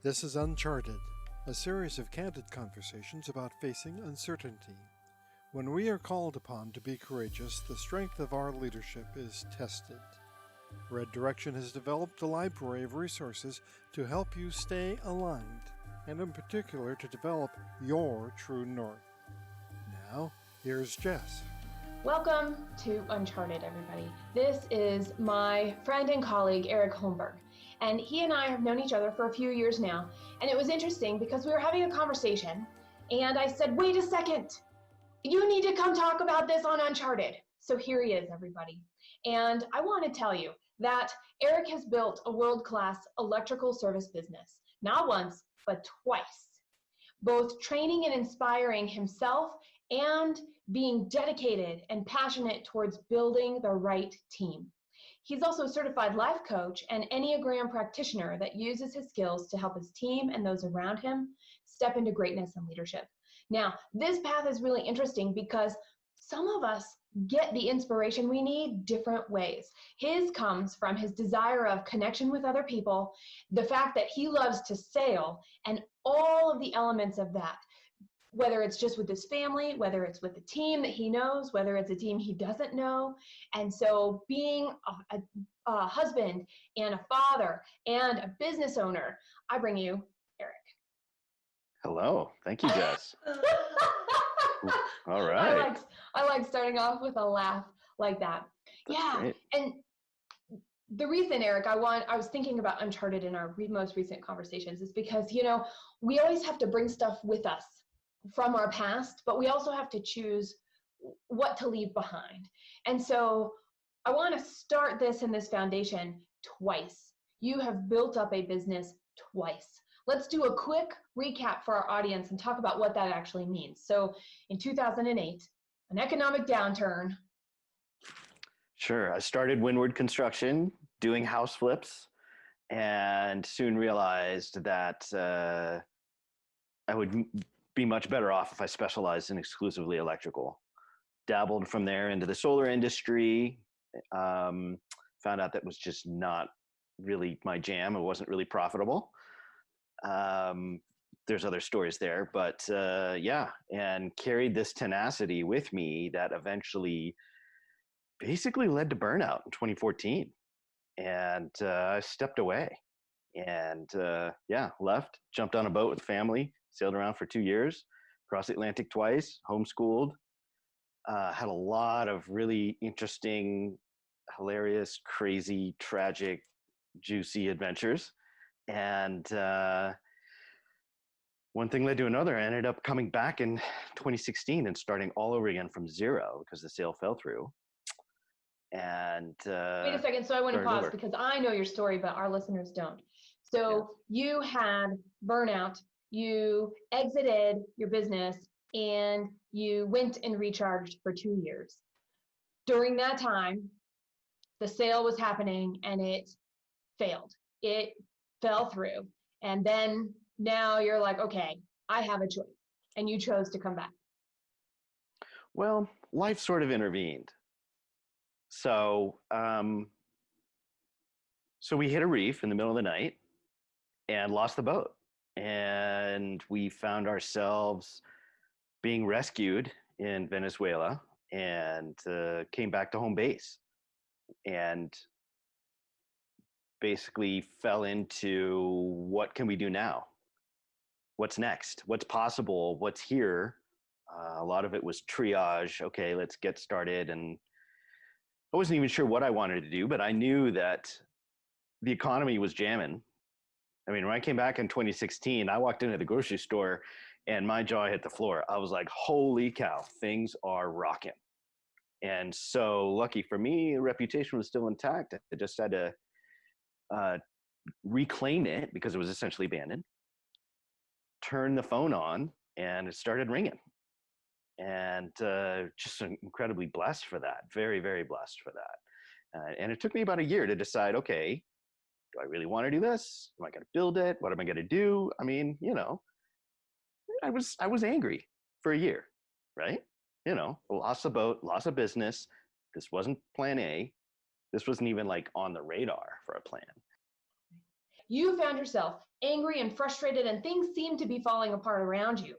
This is Uncharted, a series of candid conversations about facing uncertainty. When we are called upon to be courageous, the strength of our leadership is tested. Red Direction has developed a library of resources to help you stay aligned, and in particular to develop your true north. Now, here's Jess. Welcome to Uncharted, everybody. This is my friend and colleague, Erik Holmberg. And he and I have known each other for a few years now. And it was interesting because we were having a conversation and I said, wait a second, you need to come talk about this on Uncharted. So here he is, everybody. And I want to tell you that Erik has built a world-class electrical service business, not once, but twice, both training and inspiring himself and being dedicated and passionate towards building the right team. He's also a certified life coach and Enneagram practitioner that uses his skills to help his team and those around him step into greatness and leadership. Now, this path is really interesting because some of us get the inspiration we need different ways. His comes from his desire of connection with other people, the fact that he loves to sail, and all of the elements of that. Whether it's just with his family, whether it's with a team that he knows, whether it's a team he doesn't know. And so being a husband and a father and a business owner, I bring you Erik. Hello. Thank you, Jess. All right. I like starting off with a laugh like that. That's great. And the reason, Erik, I was thinking about Uncharted in our most recent conversations is because, we always have to bring stuff with us from our past, but we also have to choose what to leave behind. And so I want to start this in this foundation twice. You have built up a business twice. Let's do a quick recap for our audience and talk about what that actually means. So in 2008, an economic downturn. Sure. I started Windward Construction doing house flips and soon realized that I would be much better off if I specialized in exclusively electrical. Dabbled from there into the solar industry, found out that was just not really my jam. It wasn't really profitable. There's other stories there, but and carried this tenacity with me that eventually basically led to burnout in 2014. And I stepped away and left, jumped on a boat with family, sailed around for 2 years, across the Atlantic twice, homeschooled, had a lot of really interesting, hilarious, crazy, tragic, juicy adventures. And one thing led to another. I ended up coming back in 2016 and starting all over again from zero because the sale fell through. And wait a second. So I want to pause because I know your story, but our listeners don't. So you had burnout. You exited your business and you went and recharged for 2 years. During that time, the sale was happening and it failed. It fell through. And then now you're like, okay, I have a choice. And you chose to come back. Well, life sort of intervened. So, so we hit a reef in the middle of the night and lost the boat. And we found ourselves being rescued in Venezuela and came back to home base and basically fell into what can we do now? What's next? What's possible? What's here? A lot of it was triage. Okay, let's get started. And I wasn't even sure what I wanted to do, but I knew that the economy was jamming. I mean, when I came back in 2016, I walked into the grocery store and my jaw hit the floor. I was like, holy cow, things are rocking. And so lucky for me, the reputation was still intact. I just had to reclaim it because it was essentially abandoned, turn the phone on, and it started ringing. And just incredibly blessed for that. Very, very blessed for that. And it took me about a year to decide, okay, do I really want to do this? Am I going to build it? What am I going to do? I mean, I was angry for a year, right? Lost the boat, lost a business. This wasn't plan A. This wasn't even like on the radar for a plan. You found yourself angry and frustrated, and things seemed to be falling apart around you.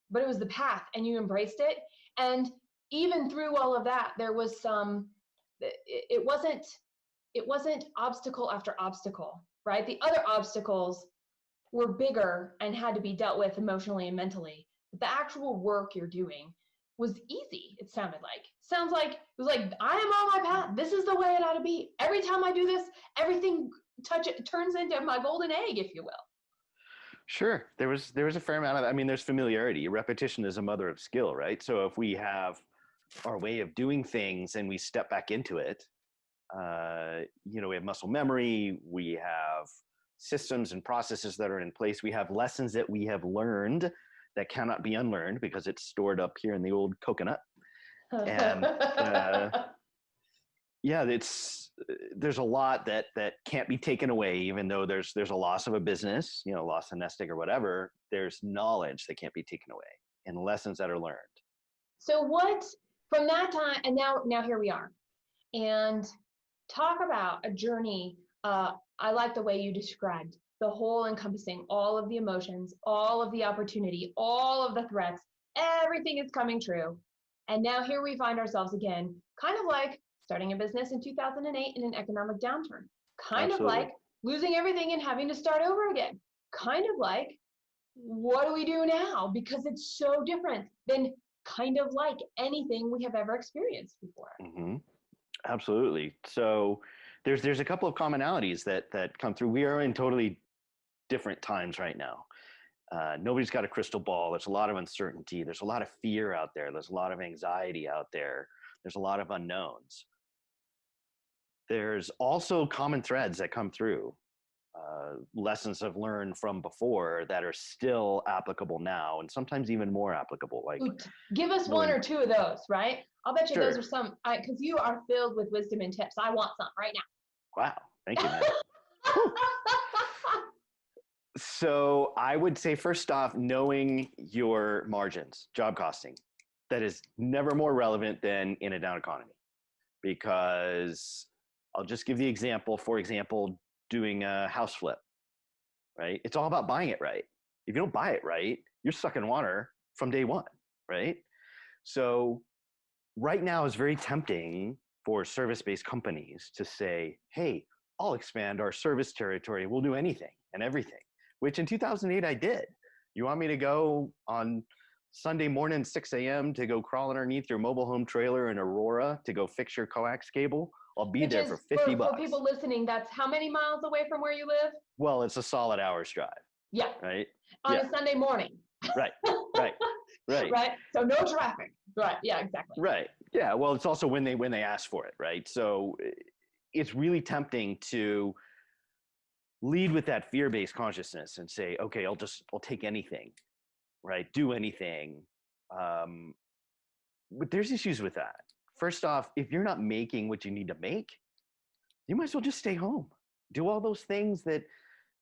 But it was the path, and you embraced it. And even through all of that, there was it wasn't obstacle after obstacle, right? The other obstacles were bigger and had to be dealt with emotionally and mentally. But the actual work you're doing was easy, it sounded like. Sounds like it was like, I am on my path. This is the way it ought to be. Every time I do this, everything turns into my golden egg, if you will. Sure. There was a fair amount of, I mean, there's familiarity. Repetition is a mother of skill, right? So if we have our way of doing things and we step back into it, we have muscle memory, we have systems and processes that are in place, we have lessons that we have learned that cannot be unlearned because it's stored up here in the old coconut. And there's a lot that can't be taken away, even though there's a loss of a business, loss of nest egg or whatever. There's knowledge that can't be taken away and lessons that are learned. So what from that time, and now here we are, and talk about a journey. I like the way you described the whole encompassing all of the emotions, all of the opportunity, all of the threats, everything is coming true. And now here we find ourselves again, kind of like starting a business in 2008 in an economic downturn, kind Absolutely. of like losing everything and having to start over again, kind of like, what do we do now? Because it's so different than kind of like anything we have ever experienced before. Mm-hmm. Absolutely. So there's a couple of commonalities that come through. We are in totally different times right now. Nobody's got a crystal ball. There's a lot of uncertainty. There's a lot of fear out there. There's a lot of anxiety out there. There's a lot of unknowns. There's also common threads that come through. Lessons I've learned from before that are still applicable now, and sometimes even more applicable. Like, give us one or two of those, right? I'll bet you Sure. those are some, because you are filled with wisdom and tips. I want some right now. Wow, thank you, man. So I would say, first off, knowing your margins, job costing, that is never more relevant than in a down economy. Because I'll just give the example, for example, doing a house flip, right? It's all about buying it right. If you don't buy it right, you're stuck in water from day one, right? So right now is very tempting for service-based companies to say, hey, I'll expand our service territory. We'll do anything and everything, which in 2008 I did. You want me to go on Sunday morning, 6 a.m. to go crawl underneath your mobile home trailer in Aurora to go fix your coax cable? I'll be there for $50. For people listening, that's how many miles away from where you live? Well, it's a solid hour's drive. Yeah. Right? On a Sunday morning. Right. Right. So no traffic. Right. Yeah, exactly. Right. Yeah. Well, it's also when they ask for it, right? So it's really tempting to lead with that fear-based consciousness and say, okay, I'll take anything, right? Do anything. But there's issues with that. First off, if you're not making what you need to make, you might as well just stay home. Do all those things that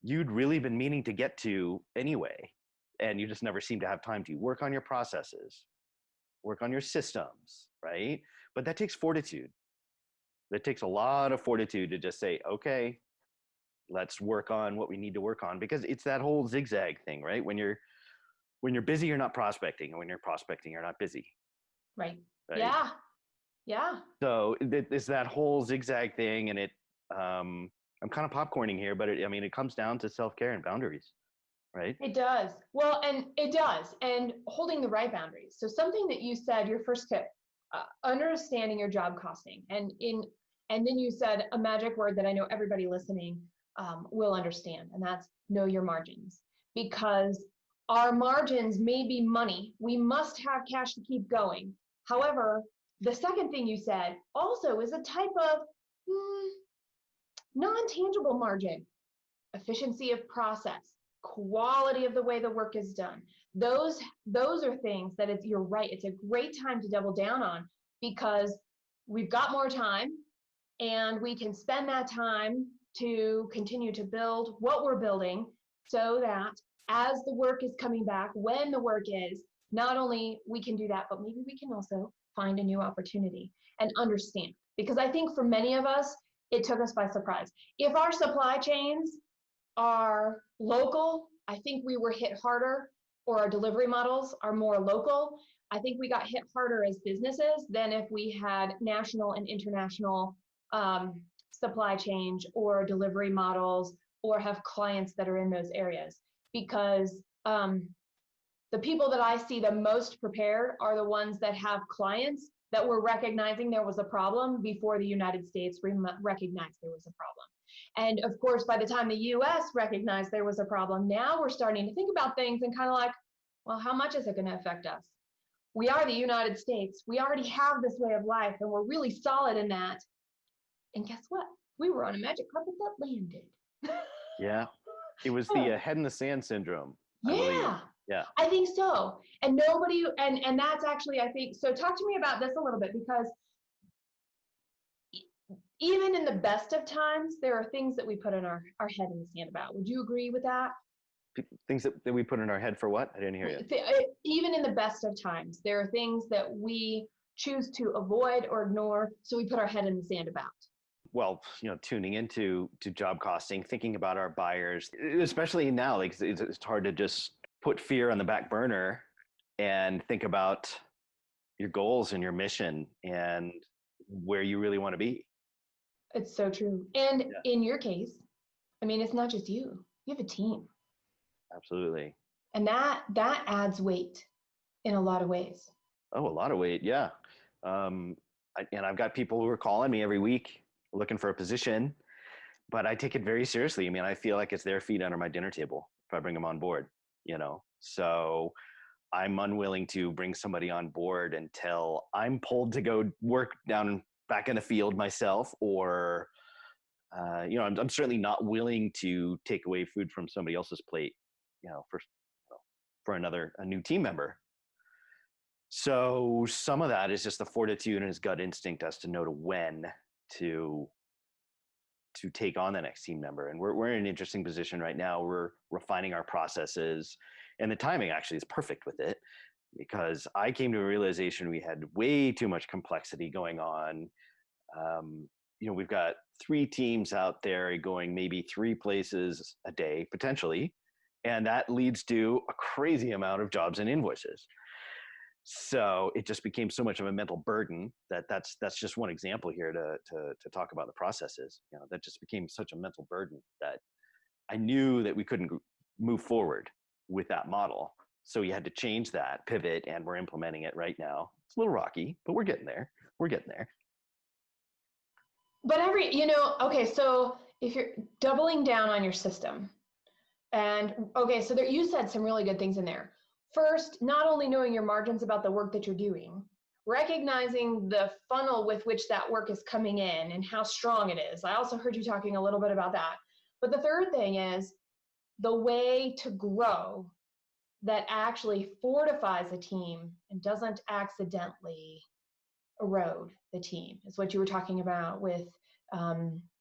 you'd really been meaning to get to anyway, and you just never seem to have time to. Work on your processes, work on your systems, right? But that takes fortitude. That takes a lot of fortitude to just say, okay, let's work on what we need to work on, because it's that whole zigzag thing, right? When you're busy, you're not prospecting, and when you're prospecting, you're not busy. Right. Right? Yeah. So it's that whole zigzag thing, and I'm kind of popcorning here, but it comes down to self-care and boundaries, right? It does. Well, and it does. And holding the right boundaries. So something that you said, your first tip, understanding your job costing. And then you said a magic word that I know everybody listening will understand, and that's know your margins. Because our margins may be money. We must have cash to keep going. However, the second thing you said also is a type of non-tangible margin. Efficiency of process, quality of the way the work is done. Those are things that you're right, it's a great time to double down on, because we've got more time and we can spend that time to continue to build what we're building, so that as the work is coming back, when the work is, not only we can do that, but maybe we can also find a new opportunity and understand. Because I think for many of us, it took us by surprise. If our supply chains are local. I think we were hit harder, or our delivery models are more local. I think we got hit harder as businesses than if we had national and international supply chain or delivery models, or have clients that are in those areas. Because the people that I see the most prepared are the ones that have clients that were recognizing there was a problem before the United States recognized there was a problem. And of course, by the time the US recognized there was a problem, now we're starting to think about things and kind of like, well, how much is it going to affect us? We are the United States. We already have this way of life, and we're really solid in that. And guess what? We were on a magic carpet that landed. Yeah. It was the head in the sand syndrome, I believe. Yeah. Yeah. I think so. And nobody, and that's actually, I think, so talk to me about this a little bit, because even in the best of times, there are things that we put in our head in the sand about. Would you agree with that? Things that we put in our head for what? I didn't hear you. Even in the best of times, there are things that we choose to avoid or ignore, so we put our head in the sand about. Well, tuning into job costing, thinking about our buyers, especially now, like it's hard to just put fear on the back burner and think about your goals and your mission and where you really want to be. It's so true. And in your case, I mean, it's not just you. You have a team. Absolutely. And that adds weight in a lot of ways. Oh, a lot of weight, yeah. And I've got people who are calling me every week looking for a position, but I take it very seriously. I mean, I feel like it's their feet under my dinner table if I bring them on board, So I'm unwilling to bring somebody on board until I'm pulled to go work back in the field myself, or I'm certainly not willing to take away food from somebody else's plate, for a new team member. So some of that is just the fortitude and his gut instinct as to know when to take on the next team member. And we're in an interesting position right now. We're refining our processes, and the timing actually is perfect with it, because I came to a realization we had way too much complexity going on. We've got 3 teams out there going maybe 3 places a day potentially, and that leads to a crazy amount of jobs and invoices. So it just became so much of a mental burden that's just one example here to talk about the processes. That just became such a mental burden that I knew that we couldn't move forward with that model. So we had to change that, pivot, and we're implementing it right now. It's a little rocky, but we're getting there. But okay, so if you're doubling down on your system, and okay, so you said some really good things in there. First, not only knowing your margins about the work that you're doing, recognizing the funnel with which that work is coming in and how strong it is. I also heard you talking a little bit about that. But the third thing is the way to grow that actually fortifies a team and doesn't accidentally erode the team, is what you were talking about with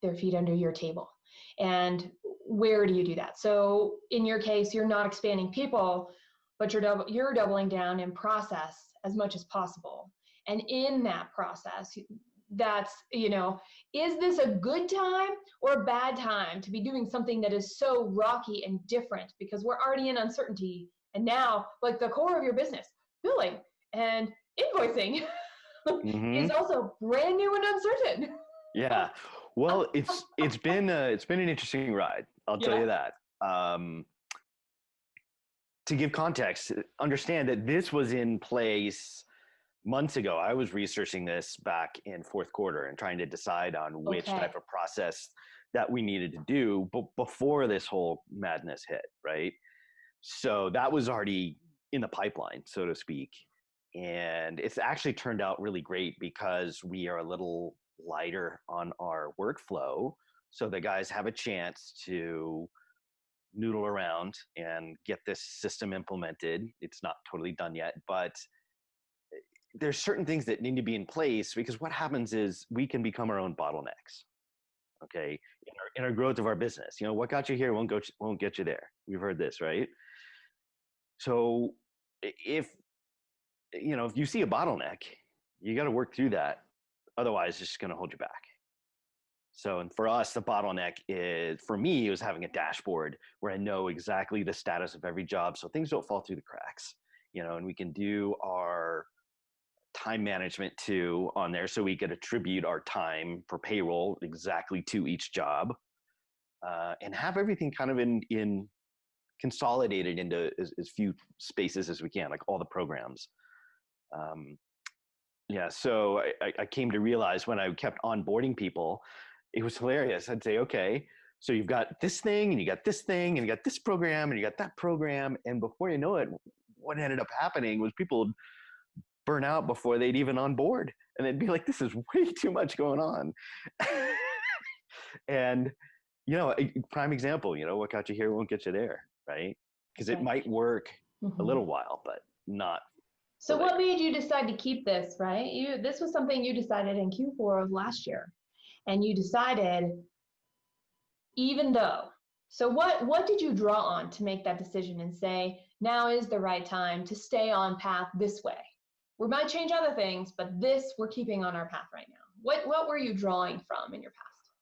their feet under your table. And where do you do that? So in your case, you're not expanding people, but you're doubling down in process as much as possible. And in that process, that's, is this a good time or a bad time to be doing something that is so rocky and different? Because we're already in uncertainty. And now, like, the core of your business, billing and invoicing, is also brand new and uncertain. Yeah. Well, it's been an interesting ride. I'll tell you that. To give context, understand that this was in place months ago. I was researching this back in fourth quarter and trying to decide on which type of process that we needed to do, but before this whole madness hit, right? So that was already in the pipeline, so to speak. And it's actually turned out really great because we are a little lighter on our workflow. So the guys have a chance to noodle around and get this system implemented. It's not totally done yet, but there's certain things that need to be in place, because what happens is we can become our own bottlenecks. Okay, in our growth of our business, what got you here won't get you there. We've heard this, right? So if you see a bottleneck, you got to work through that. Otherwise, it's just going to hold you back. So, and for us, the bottleneck is, for me, it was having a dashboard where I know exactly the status of every job so things don't fall through the cracks, and we can do our time management too on there, so we could attribute our time for payroll exactly to each job, and have everything kind of in consolidated into as few spaces as we can, like all the programs. Yeah, so I came to realize when I kept onboarding people, it was hilarious. I'd say, okay, so you've got this thing, and you got this thing, and you got this program, and you got that program, and before you know it, what ended up happening was people would burn out before they'd even on board, and they'd be like, "This is way too much going on." And a prime example, what got you here won't get you there, right? Because it might work a little while, but not. So what made you decide to keep this, right? This was something you decided in Q4 of last year, and you decided even though. So what did you draw on to make that decision and say, now is the right time to stay on path this way? We might change other things, but this we're keeping on our path right now. What were you drawing from in your past?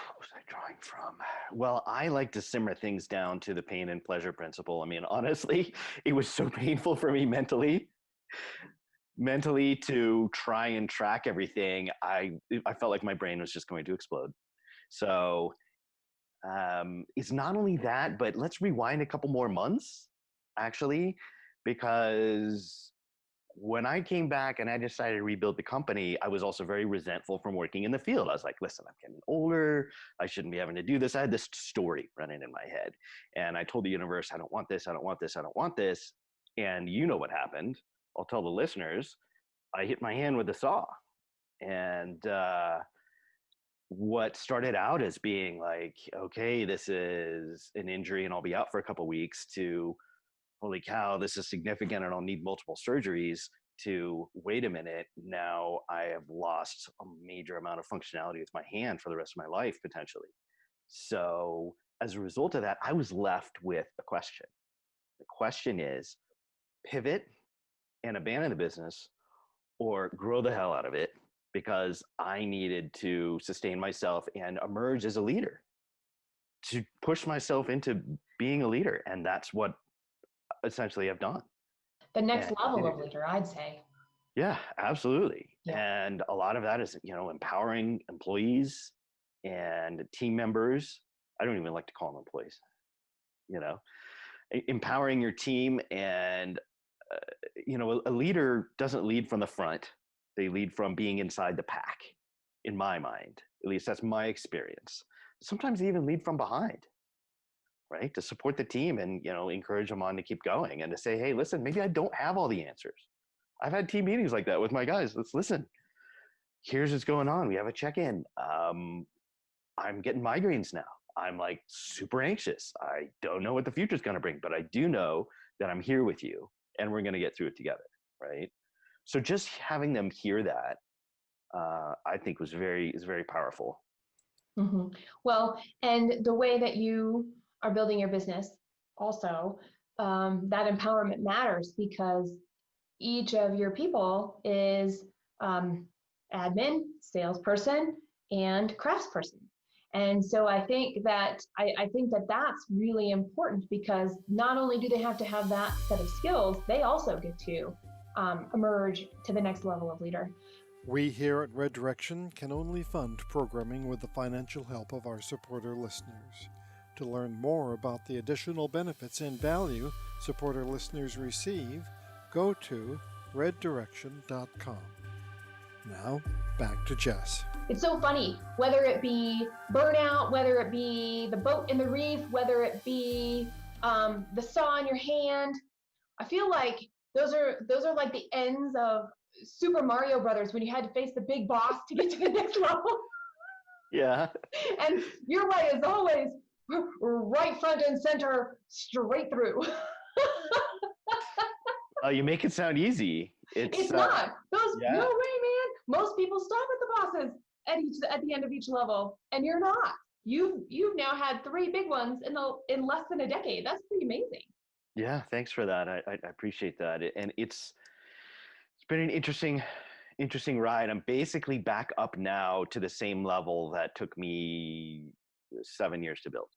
What was I drawing from? Well, I like to simmer things down to the pain and pleasure principle. I mean, honestly, it was so painful for me mentally to try and track everything. I felt like my brain was just going to explode. So it's not only that, but let's rewind a couple more months, actually, because when I came back and I decided to rebuild the company, I was also very resentful from working in the field. I was like, listen, I'm getting older. I shouldn't be having to do this. I had this story running in my head. And I told the universe, I don't want this. I don't want this. I don't want this. And you know what happened. I'll tell the listeners. I hit my hand with a saw. And what started out as being like, okay, this is an injury and I'll be out for a couple of weeks, to holy cow, this is significant and I'll need multiple surgeries, to wait a minute, now I have lost a major amount of functionality with my hand for the rest of my life, potentially. So as a result of that, I was left with a question. The question is, pivot and abandon the business, or grow the hell out of it, because I needed to sustain myself and emerge as a leader, to push myself into being a leader. And that's what essentially I've done. The next level of leader, I'd say. Yeah, absolutely. Yeah. And a lot of that is, empowering employees and team members. I don't even like to call them employees, empowering your team. And, a leader doesn't lead from the front. They lead from being inside the pack, in my mind. At least that's my experience. Sometimes they even lead from behind, right? To support the team and, encourage them on to keep going, and to say, hey, listen, maybe I don't have all the answers. I've had team meetings like that with my guys. Let's listen. Here's what's going on. We have a check-in. I'm getting migraines now. I'm like super anxious. I don't know what the future's going to bring, but I do know that I'm here with you and we're going to get through it together, right? So just having them hear that, I think is very powerful. Mm-hmm. Well, and the way that you are building your business also, that empowerment matters, because each of your people is admin, salesperson, and craftsperson. And so I think that that's really important, because not only do they have to have that set of skills, they also get to emerge to the next level of leader. We here at Red Direction can only fund programming with the financial help of our supporter listeners. To learn more about the additional benefits and value supporter listeners receive, go to reddirection.com. Now, back to Jess. It's so funny, whether it be burnout, whether it be the boat in the reef, whether it be the saw in your hand. I feel like those are like the ends of Super Mario Brothers, when you had to face the big boss to get to the next level. Yeah. And your way is always right front and center, straight through. You make it sound easy. It's not. No way, man. Most people stop at the bosses at the end of each level, and you're not. You've now had 3 big ones in less than a decade. That's pretty amazing. Yeah, thanks for that. I appreciate that. And it's been an interesting interesting ride. I'm basically back up now to the same level that took me 7 years to build.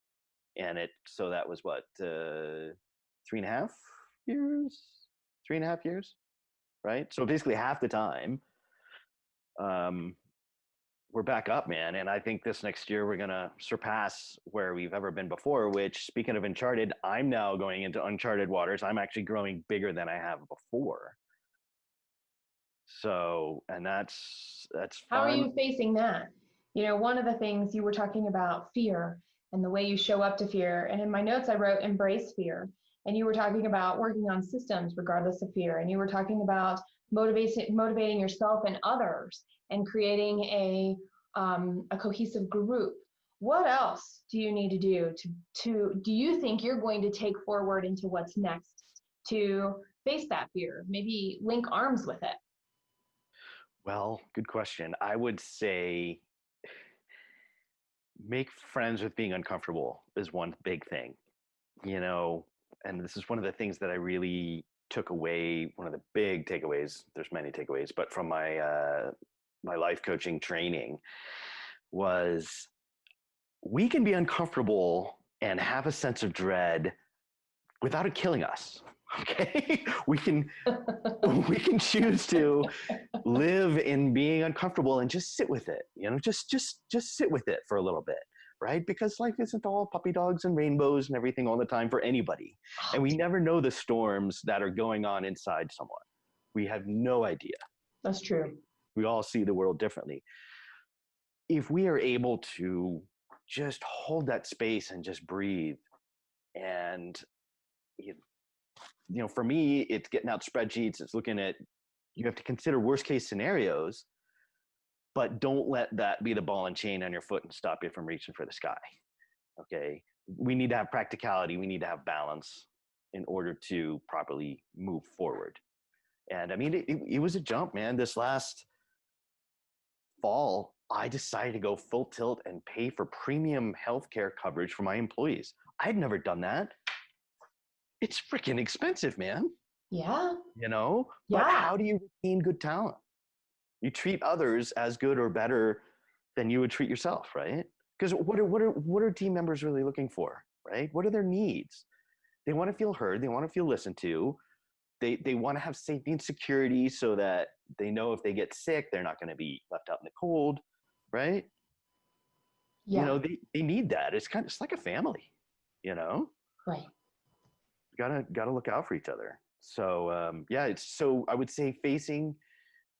And so that was what, 3.5 years? 3.5 years, right? So basically half the time. We're back up, man. And I think this next year we're going to surpass where we've ever been before, which, speaking of Uncharted, I'm now going into uncharted waters. I'm actually growing bigger than I have before. So, and that's fun. How are you facing that? You know, one of the things you were talking about fear and the way you show up to fear. And in my notes, I wrote embrace fear. And you were talking about working on systems regardless of fear. And you were talking about motivating yourself and others and creating a cohesive group. What else do you need to do do you think you're going to take forward into what's next to face that fear? Maybe link arms with it. Well, good question. I would say make friends with being uncomfortable is one big thing, you know, and this is one of the things that I really took away. One of the big takeaways, there's many takeaways, but from my life coaching training was we can be uncomfortable and have a sense of dread without it killing us. Okay. We can choose to live in being uncomfortable and just sit with it, you know, just sit with it for a little bit, right? Because life isn't all puppy dogs and rainbows and everything all the time for anybody. And we never know the storms that are going on inside someone. We have no idea. That's true. We all see the world differently. If we are able to just hold that space and just breathe, and you know, for me, it's getting out spreadsheets. It's looking at, you have to consider worst case scenarios, but don't let that be the ball and chain on your foot and stop you from reaching for the sky. Okay. We need to have practicality. We need to have balance in order to properly move forward. And I mean, it was a jump, man. This last fall, I decided to go full tilt and pay for premium healthcare coverage for my employees. I'd never done that. It's freaking expensive, man. Yeah. You know, but how do you retain good talent? You treat others as good or better than you would treat yourself, right? Because what are team members really looking for, right? What are their needs? They want to feel heard. They want to feel listened to. They want to have safety and security so that they know if they get sick, they're not going to be left out in the cold, right? Yeah. You know, they need that. It's like a family, you know? Right. Gotta look out for each other. So so I would say facing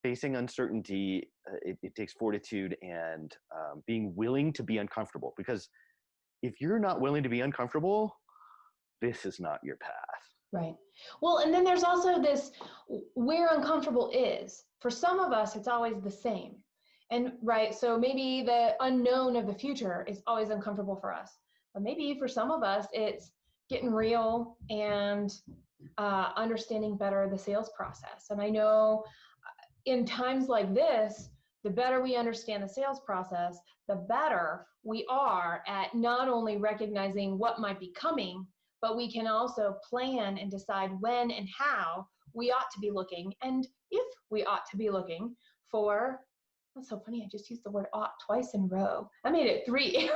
uncertainty, it takes fortitude and being willing to be uncomfortable, because if you're not willing to be uncomfortable, this is not your path. Right. Well, and then there's also this, where uncomfortable is. For some of us, it's always the same. And right, so maybe the unknown of the future is always uncomfortable for us. But maybe for some of us, it's getting real and understanding better the sales process. And I know in times like this, the better we understand the sales process, the better we are at not only recognizing what might be coming, but we can also plan and decide when and how we ought to be looking, and if we ought to be looking for, that's so funny, I just used the word ought twice in a row. I made it 3.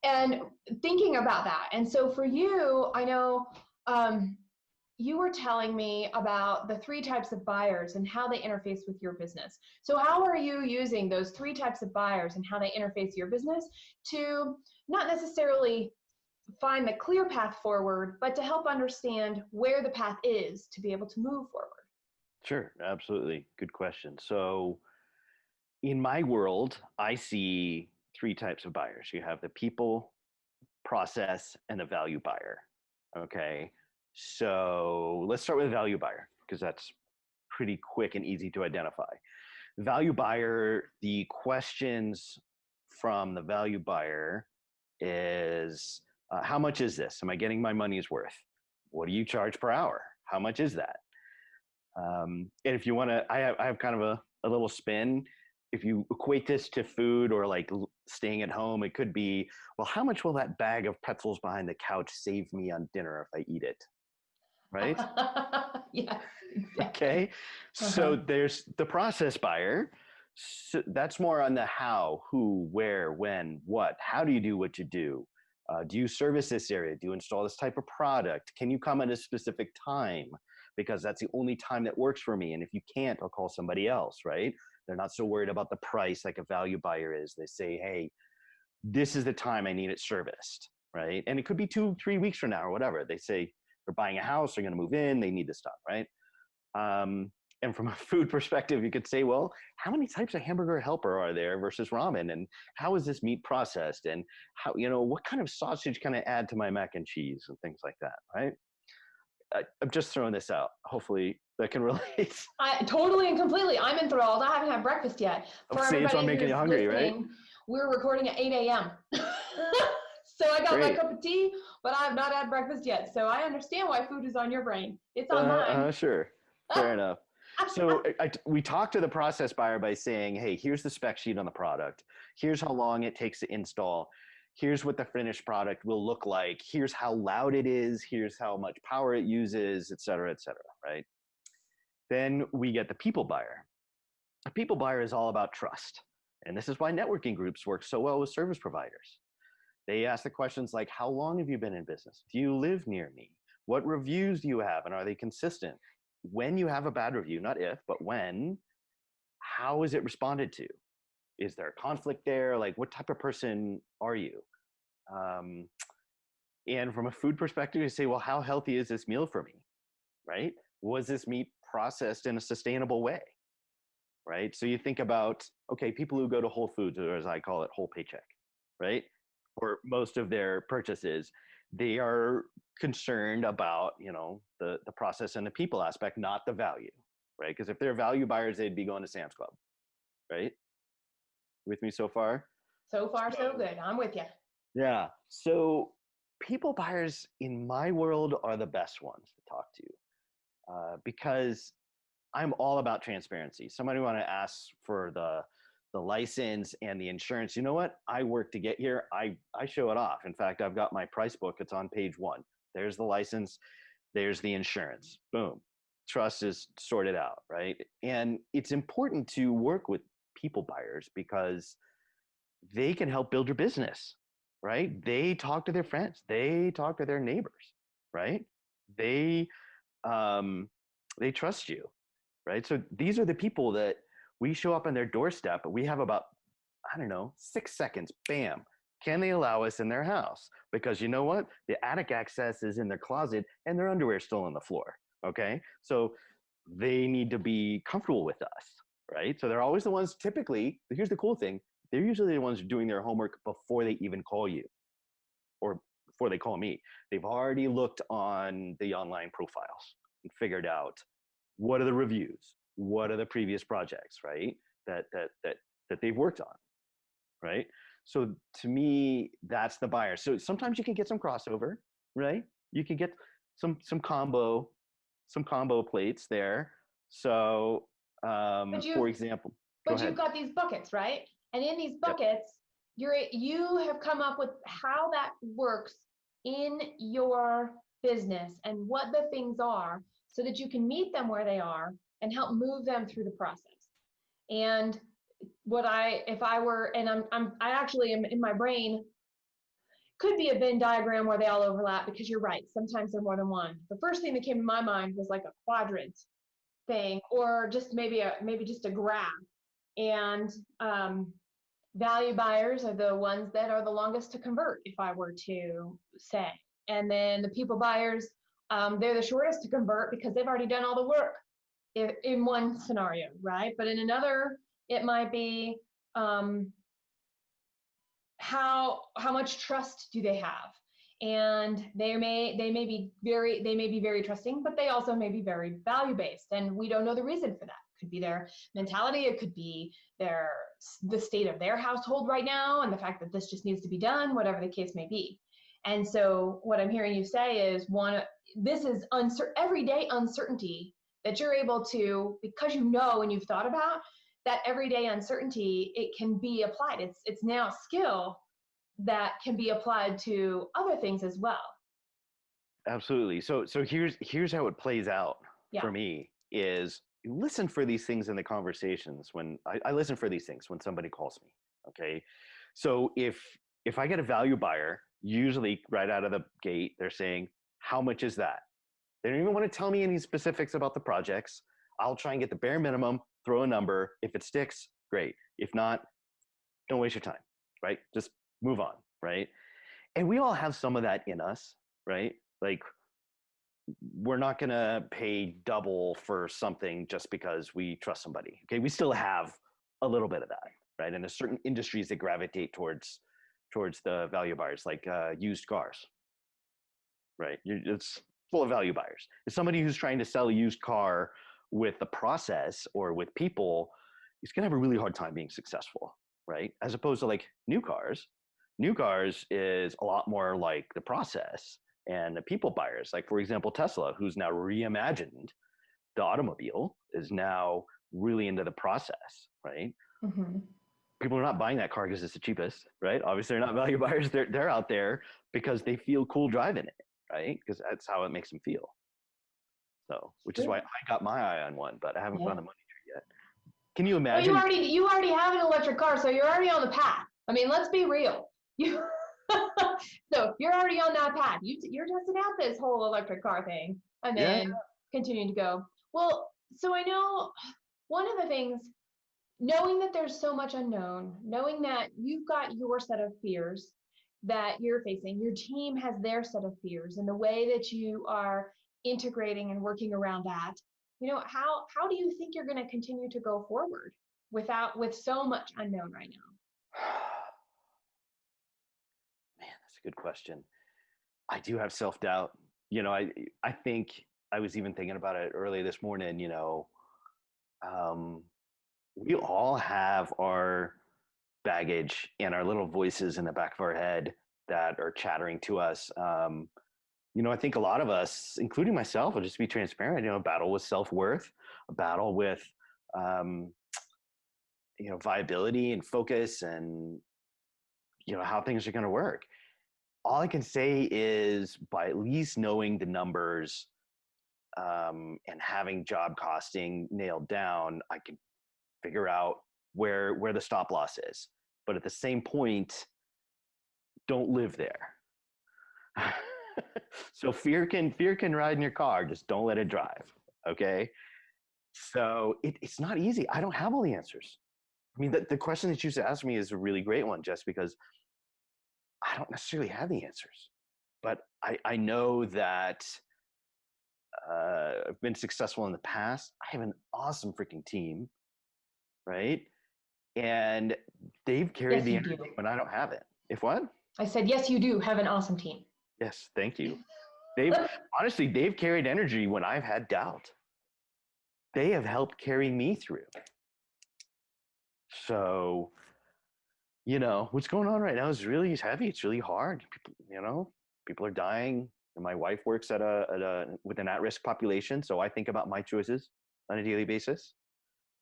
And thinking about that. And so for you, I know you were telling me about the 3 types of buyers and how they interface with your business. So how are you using those 3 types of buyers and how they interface your business to not necessarily find the clear path forward, but to help understand where the path is to be able to move forward? Sure, absolutely. Good question. So in my world, I see 3 types of buyers. You have the people, process, and a value buyer. Okay. So let's start with a value buyer, because that's pretty quick and easy to identify. Value buyer, the questions from the value buyer is, how much is this? Am I getting my money's worth? What do you charge per hour? How much is that? And if you want to, I have kind of a little spin. If you equate this to food or like staying at home, it could be, well, how much will that bag of pretzels behind the couch save me on dinner if I eat it? right? Yes, exactly. Okay. So there's the process buyer. So that's more on the how, who, where, when, what. How do you do what you do? Do you service this area? Do you install this type of product? Can you come at a specific time? Because that's the only time that works for me. And if you can't, I'll call somebody else, right? They're not so worried about the price like a value buyer is. They say, hey, this is the time I need it serviced, right? And it could be 2-3 weeks from now or whatever. They say they're buying a house, they're going to move in, they need this stuff, right? And from a food perspective, you could say, well, how many types of hamburger helper are there versus ramen? And how is this meat processed? And how, what kind of sausage can I add to my mac and cheese and things like that, right? I'm just throwing this out. Hopefully that can relate. I totally and completely. I'm enthralled. I haven't had breakfast yet. For See, it's everybody making you who's hungry, right? listening, we're recording at 8 a.m. So I got my Great. cup of tea, but I have not had breakfast yet. So I understand why food is on your brain. It's on mine. Sure. Fair enough. So we talk to the process buyer by saying, hey, here's the spec sheet on the product. Here's how long it takes to install. Here's what the finished product will look like. Here's how loud it is. Here's how much power it uses, et cetera, right? Then we get the people buyer. A people buyer is all about trust. And this is why networking groups work so well with service providers. They ask the questions like, how long have you been in business? Do you live near me? What reviews do you have? And are they consistent? When you have a bad review, not if, but when, how is it responded to? Is there a conflict there? Like, what type of person are you? And from a food perspective, you say, well, how healthy is this meal for me, right? Was this meat processed in a sustainable way, right? So you think about, okay, people who go to Whole Foods, or as I call it, whole paycheck, right? For most of their purchases, they are concerned about, the process and the people aspect, not the value, right? Because if they're value buyers, they'd be going to Sam's Club, right? With me so far? So far, so good. I'm with you. Yeah. So people buyers in my world are the best ones to talk to because I'm all about transparency. Somebody want to ask for the license and the insurance. You know what? I work to get here. I show it off. In fact, I've got my price book. It's on page 1. There's the license. There's the insurance. Boom. Trust is sorted out, right? And it's important to work with people buyers because they can help build your business, right? They talk to their friends. They talk to their neighbors, right? They trust you, right? So these are the people that we show up on their doorstep, but we have about, 6 seconds, bam. Can they allow us in their house? Because you know what? The attic access is in their closet and their underwear is still on the floor, okay? So they need to be comfortable with us, right? So they're always the ones, typically, here's the cool thing, they're usually the ones doing their homework before they even call you or before they call me. They've already looked on the online profiles and figured out what are the reviews, what are the previous projects, right? That they've worked on, right? So to me, that's the buyer. So sometimes you can get some crossover, right? You can get some combo plates there. So for example, but you've got these buckets, right? And in these buckets, you have come up with how that works in your business and what the things are so that you can meet them where they are and help move them through the process. And I actually am in my brain, could be a Venn diagram where they all overlap because you're right. Sometimes they're more than one. The first thing that came to my mind was like a quadrant thing, or just maybe just a graph. And value buyers are the ones that are the longest to convert, if I were to say. And then the people buyers, they're the shortest to convert because they've already done all the work in one scenario, right? But in another, it might be how much trust do they have? And they may be very trusting, but they also may be very value based, and we don't know the reason for that. It could be their mentality, it could be the state of their household right now, and the fact that this just needs to be done, whatever the case may be. And so what I'm hearing you say is this is everyday uncertainty that you're able to, because you know and you've thought about that everyday uncertainty, it can be applied. It's now a skill that can be applied to other things as well. Absolutely. So here's how it plays out Yeah. for me is you listen for these things in the conversations when I listen for these things when somebody calls me. Okay. So if I get a value buyer, usually right out of the gate, they're saying, how much is that? They don't even want to tell me any specifics about the projects. I'll try and get the bare minimum, throw a number. If it sticks, great. If not, don't waste your time, right? Just move on, right? And we all have some of that in us, right? Like we're not going to pay double for something just because we trust somebody. Okay, we still have a little bit of that, right? And there's certain industries that gravitate towards the value buyers, like used cars, right? It's full of value buyers. If somebody who's trying to sell a used car with the process or with people, he's going to have a really hard time being successful, right? As opposed to like new cars. New cars is a lot more like the process and the people buyers. Like for example, Tesla, who's now reimagined the automobile, is now really into the process, right? Mm-hmm. People are not buying that car because it's the cheapest, right? Obviously, they're not value buyers. They're out there because they feel cool driving it, right? Because that's how it makes them feel. So, which is why I got my eye on one, but I haven't found the money tree yet. Can you Well, imagine? you already have an electric car, so you're already on the path. I mean, let's be real. You so you're already on that path. You're testing out this whole electric car thing, and then continuing to go. Well, so I know one of the things, knowing that there's so much unknown, knowing that you've got your set of fears that you're facing, your team has their set of fears, and the way that you are integrating and working around that, how do you think you're going to continue to go forward with so much unknown right now? Man, that's a good question. I do have self-doubt. I think I was even thinking about it early this morning, we all have our baggage and our little voices in the back of our head that are chattering to us. I think a lot of us, including myself, will just be transparent, a battle with self-worth, a battle with, viability and focus and, how things are going to work. All I can say is by at least knowing the numbers and having job costing nailed down, I can figure out where the stop loss is. But at the same point, don't live there. So fear can ride in your car. Just don't let it drive. Okay. So it's not easy. I don't have all the answers. I mean, the question that you just asked me is a really great one, Jess, because I don't necessarily have the answers, but I know that I've been successful in the past. I have an awesome freaking team, right? And they've carried the energy when I don't have it. If what? I said, yes, you do have an awesome team. Yes, thank you. They've carried energy when I've had doubt. They have helped carry me through. So, what's going on right now is really heavy. It's really hard. People are dying. And my wife works with an at-risk population, so I think about my choices on a daily basis.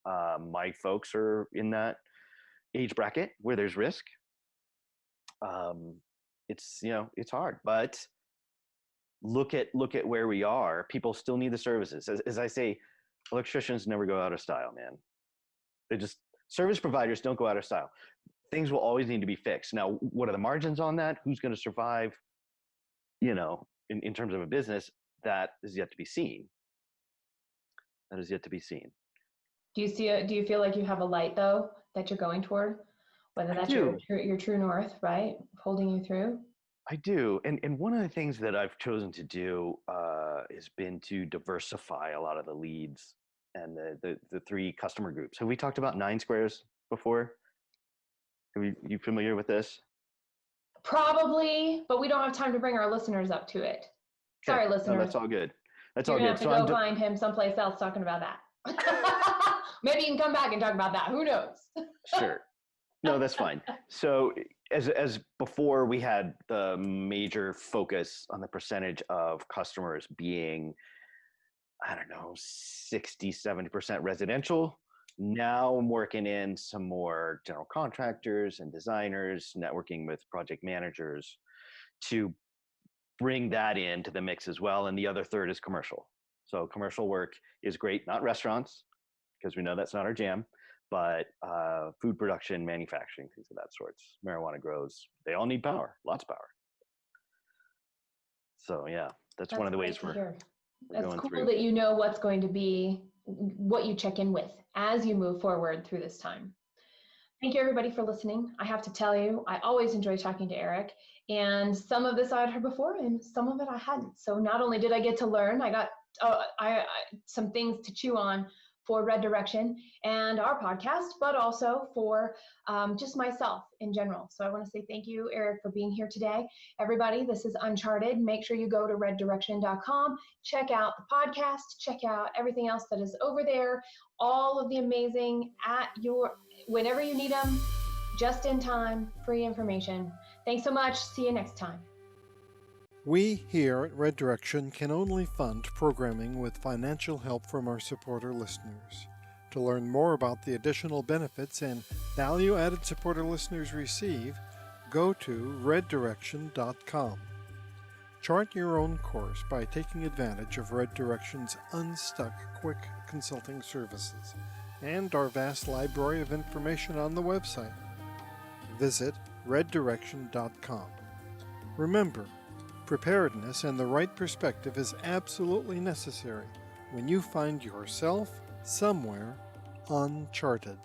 My folks are in that age bracket where there's risk. It's hard, but look at where we are. People still need the services. As I say, electricians never go out of style, man. Service providers don't go out of style. Things will always need to be fixed. Now, what are the margins on that? Who's going to survive? In terms of a business, that is yet to be seen. That is yet to be seen. Do you feel like you have a light though that you're going toward? Whether that's your true north, right? Holding you through? I do. And one of the things that I've chosen to do has been to diversify a lot of the leads and the three customer groups. Have we talked about 9 squares before? Are you familiar with this? Probably, but we don't have time to bring our listeners up to it. Sorry, listeners. No, that's all good. That's You're all good. You're going to have to go find him someplace else talking about that. Maybe you can come back and talk about that. Who knows? Sure. No, that's fine. So as before, we had the major focus on the percentage of customers being, 60, 70% residential. Now I'm working in some more general contractors and designers, networking with project managers to bring that into the mix as well. And the other third is commercial. So commercial work is great, not restaurants, because we know that's not our jam, but food production, manufacturing, things of that sort, marijuana grows, they all need power, lots of power. So yeah, that's one of the ways we're That's going cool through. that you know what's going to be, what you check in with as you move forward through this time. Thank you everybody for listening. I have to tell you, I always enjoy talking to Erik, and some of this I had heard before and some of it I hadn't. So not only did I get to learn, I got some things to chew on for Red Direction and our podcast, but also for just myself in general. So I want to say thank you, Erik, for being here today. Everybody, this is Uncharted. Make sure you go to reddirection.com, check out the podcast, check out everything else that is over there, all of the amazing whenever you need them, just in time, free information. Thanks so much. See you next time. We here at Red Direction can only fund programming with financial help from our supporter listeners. To learn more about the additional benefits and value-added supporter listeners receive, go to reddirection.com. Chart your own course by taking advantage of Red Direction's Unstuck Quick Consulting Services and our vast library of information on the website. Visit reddirection.com. Remember, preparedness and the right perspective is absolutely necessary when you find yourself somewhere uncharted.